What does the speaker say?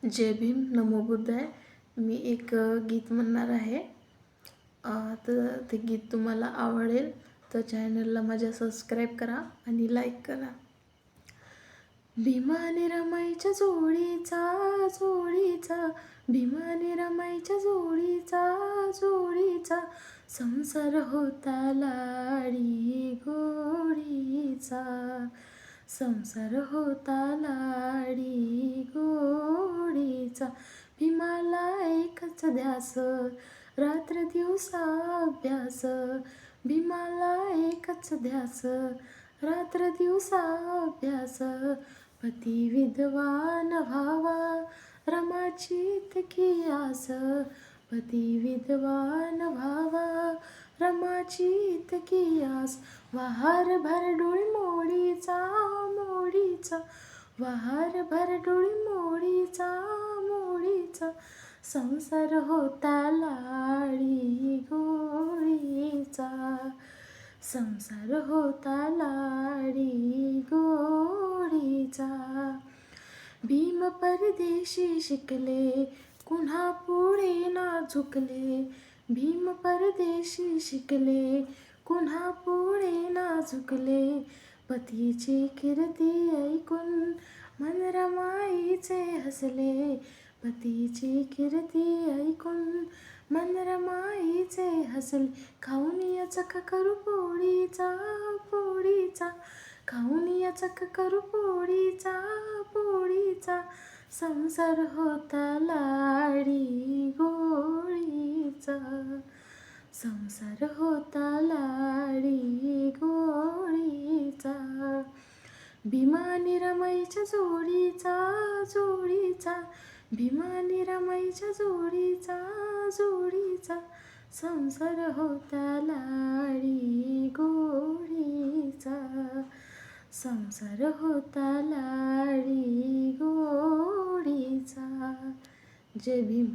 जय भीम, नमो बुद्धाय. मी एक गीत म्हणणार आहे. तर ते गीत तुम्हाला आवडेल तर चॅनलला माझ्या सबस्क्राईब करा आणि लाईक करा. भीमाने रमाईच्या जोडीचा भीमाने रमाईच्या जोडीचा संसार होता लाडी गोडीचा. संसार होता लाडी गोडीचा. भीमाला एकच ध्यास रात्र दिवसा अभ्यास. भीमाला एकच ध्यास रात्र दिवसा अभ्यास. पती विद्वान व्हावा रमाची इतकी आस. पती विद्वान व्हावा रमाची इतकी आस. वहार भरडोळी मोडीचा वहार भरडोळी मोडीचा संसार होता लाडी गोडीचा. संसार होता लाडी गोडीचा. भीम परदेशी शिकले कुन्हा पुढे ना झुकले. भीम परदेशी शिकले कुन्हा पुढे ना झुकले. पतीची कीर्ती ऐकून मन रमाईचे हसले. पतीची कीर्ती ऐकून मन रमाईचे हसले. खाऊनिया चक करू पोळीचा खाऊनिया चक करू पोळीचा संसार होता लाडी गोडीचा. संसार होता लाडी गोडीचा. भीमाने रमाईच्या जोडीचा भीमाने रमाईच्या जोडीचा संसार होता लाडी गोडीचा. संसार होता लाडी गोडीचा. जय भीम.